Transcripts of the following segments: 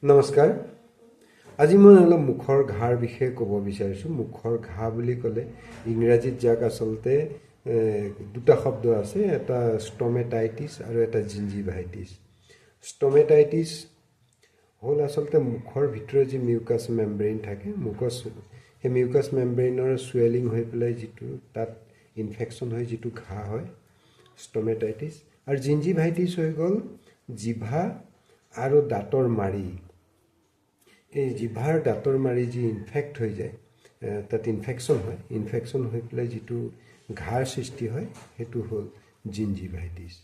নমস্কাৰ। আজি মই অলপ মুখৰ ঘাৰ বিষয়ে ক'ব বিচাৰিছোঁ। মুখৰ ঘা বুলি ক'লে ইংৰাজীত যাক আচলতে দুটা শব্দ আছে, এটা ষ্টমেটাইটিছ আৰু এটা জিঞ্জিভাইটিছ। ষ্টমেটাইটিছ হ'ল আচলতে মুখৰ ভিতৰত যি মিউকাছ মেমব্ৰেইন থাকে, সেই মিউকাছ মেমব্ৰেইনৰ চুৱেলিং হৈ পেলাই যিটো তাত ইনফেকশ্যন হৈ যিটো ঘা হয়, ষ্টমেটাইটিছ। আৰু জিঞ্জিভাইটিছ হৈ গ'ল জিভা আৰু দাঁতৰ মাৰি, এই জিভাৰ দাঁতৰ মাৰি যি ইনফেক্ট হৈ যায়, তাত ইনফেকশ্যন হৈ পেলাই যিটো ঘাৰ সৃষ্টি হয়, সেইটো হ'ল জিঞ্জিভাইটিছ।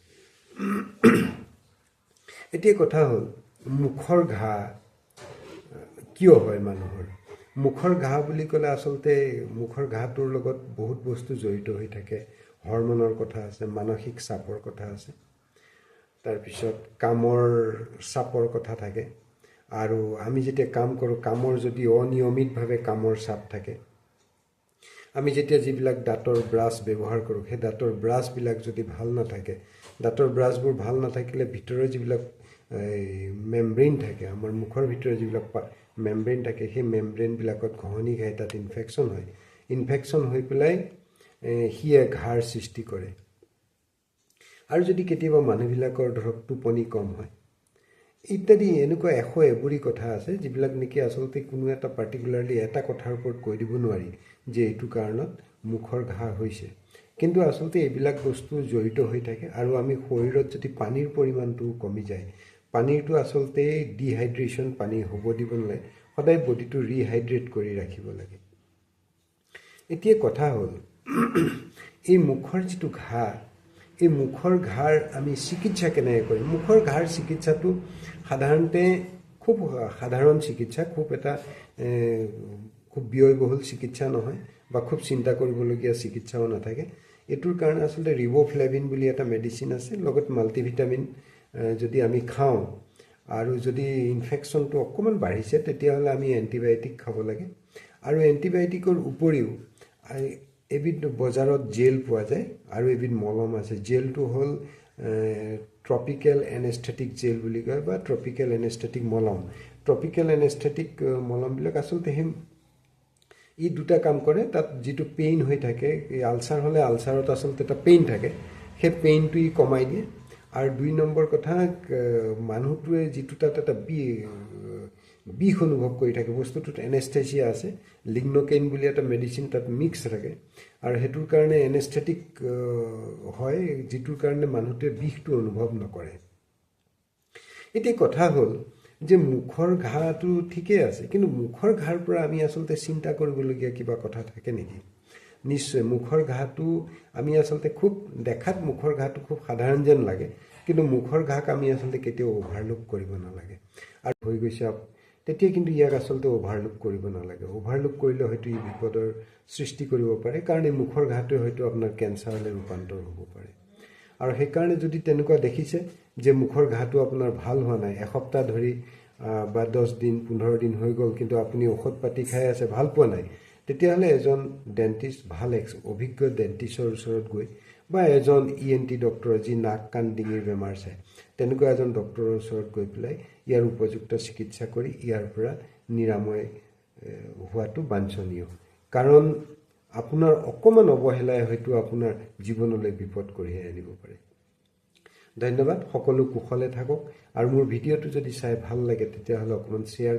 এতিয়া কথা হ'ল মুখৰ ঘা কিয় হয় মানুহৰ? মুখৰ ঘা বুলি ক'লে আচলতে মুখৰ ঘাটোৰ লগত বহুত বস্তু জড়িত হৈ থাকে। হৰমনৰ কথা আছে, মানসিক চাপৰ কথা আছে, তাৰপিছত কামৰ চাপৰ কথা থাকে। আৰু আমি যেতিয়া কাম কৰোঁ, কামৰ যদি অনিয়মিতভাৱে কামৰ চাপ থাকে, আমি যেতিয়া যিবিলাক দাঁতৰ ব্ৰাছ ব্যৱহাৰ কৰোঁ, সেই দাঁতৰ ব্ৰাছবিলাক যদি ভাল নাথাকে, দাঁতৰ ব্ৰাছবোৰ ভাল নাথাকিলে ভিতৰৰ যিবিলাক মেমব্ৰেইন থাকে, আমাৰ মুখৰ ভিতৰৰ যিবিলাক মেমব্ৰেইন থাকে, সেই মেমব্ৰেইনবিলাকত ঘঁহনি খাই তাত ইনফেকশ্যন হৈ পেলাই সিয়ে ঘাৰ সৃষ্টি কৰে। আৰু যদি কেতিয়াবা মানুহবিলাকৰ ধৰক টোপনি কম হয় ইত্যাদি, এনেকুৱা এবুৰি কথা আছে যিবিলাক নেকি আচলতে কোনো এটা পাৰ্টিকুলাৰলি এটা কথাৰ ওপৰত কৈ দিব নোৱাৰি যে এইটো কাৰণত মুখৰ ঘা হৈছে। কিন্তু আচলতে এইবিলাক বস্তু জড়িত হৈ থাকে। আৰু আমি শৰীৰত যদি পানীৰ পৰিমাণটো কমি যায়, পানীৰটো আচলতে ডিহাইড্ৰেশ্যন, পানী হ'ব দিব নালাগে, সদায় বডিটো ৰিহাইড্ৰেট কৰি ৰাখিব লাগে। এতিয়া কথা হ'ল এই মুখৰ যিটো ঘা, এই মুখৰ ঘাৰ আমি চিকিৎসা কেনেকৈ কৰিম? মুখৰ ঘাৰ চিকিৎসাটো সাধাৰণতে খুব সাধাৰণ চিকিৎসা, খুব ব্যয়বহুল চিকিৎসা নহয়, বা খুব চিন্তা কৰিবলগীয়া চিকিৎসাও নাথাকে। এইটোৰ কাৰণে আচলতে ৰিব'ফ্লেভিন বুলি এটা মেডিচিন আছে, লগত মাল্টিভিটামিন যদি আমি খাওঁ, আৰু যদি ইনফেকশ্যনটো অকণমান বাঢ়িছে তেতিয়াহ'লে আমি এণ্টিবায়'টিক খাব লাগে। আৰু এণ্টিবায়'টিকৰ উপৰিও এবিধ বজাৰত জেল পোৱা যায়, আৰু এবিধ মলম আছে। জেলটো হ'ল ট্ৰপিকেল এনেস্থেটিক জেল বুলি কয়, বা ট্ৰপিকেল এনেস্থেটিক মলম। ট্ৰপিকেল এনেস্থেটিক মলমবিলাক আচলতে ই দুটা কাম কৰে। তাত যিটো পেইন হৈ থাকে, এই আলচাৰ হ'লে আলচাৰত আচলতে এটা পেইন থাকে, সেই পেইনটো ই কমাই দিয়ে। আৰু 2 নম্বৰ কথা, মানুহটোৱে যিটো তাত এটা বিষ অনুভৱ কৰি থাকে, বস্তুটোত এনেস্থেচিয়া আছে, লিগন'কেইন বুলি এটা মেডিচিন তাত মিক্স থাকে, আৰু সেইটোৰ কাৰণে এনেস্থেটিক হয়, যিটোৰ কাৰণে মানুহটোৱে বিষটো অনুভৱ নকৰে। এতিয়া কথা হ'ল যে মুখৰ ঘাটো ঠিকেই আছে, কিন্তু মুখৰ ঘাৰ পৰা আমি আচলতে চিন্তা কৰিবলগীয়া কিবা কথা থাকে নেকি? নিশ্চয়। মুখৰ ঘাটো আমি আচলতে দেখাত মুখৰ ঘাটো খুব সাধাৰণ যেন লাগে, কিন্তু মুখৰ ঘাক আমি আচলতে কেতিয়াও অভাৰলুক কৰিব নালাগে। আৰু হৈ গৈছে তেতিয়া কিন্তু ইয়াক আচলতে অভাৰলুক কৰিব নালাগে। অভাৰলুক কৰিলে হয়তো ই বিপদৰ সৃষ্টি কৰিব পাৰে, কাৰণ এই মুখৰ ঘাটোৱে হয়তো আপোনাৰ কেঞ্চাৰলৈ ৰূপান্তৰ হ'ব পাৰে। আৰু সেইকাৰণে যদি তেনেকুৱা দেখিছে যে মুখৰ ঘাটো আপোনাৰ ভাল হোৱা নাই, এসপ্তাহ ধৰি বা 10 দিন 15 দিন হৈ গ'ল, কিন্তু আপুনি ঔষধ পাতি খাই আছে, ভাল পোৱা নাই, তেতিয়াহ'লে এজন ডেণ্টিষ্ট, ভাল অভিজ্ঞ ডেণ্টিষ্টৰ ওচৰত গৈ, বা এজন ENT ডক্টৰ, যি নাক কাণ ডিঙিৰ বেমাৰ চায়, তেনেকুৱা এজন ডক্টৰৰ ওচৰত গৈ পেলাই ইয়াৰ উপযুক্ত চিকিৎসা কৰি ইয়াৰ পৰা নিৰাময় হোৱাটো বাঞ্ছনীয়। কাৰণ আপোনাৰ অকণমান অৱহেলাই হয়তো আপোনাৰ জীৱনলৈ বিপদ কঢ়িয়াই আনিব পাৰে। ধন্যবাদ। সকলো কুশলে থাকক। আৰু মোৰ ভিডিঅ'টো যদি চাই ভাল লাগে তেতিয়াহ'লে অকণমান শ্বেয়াৰ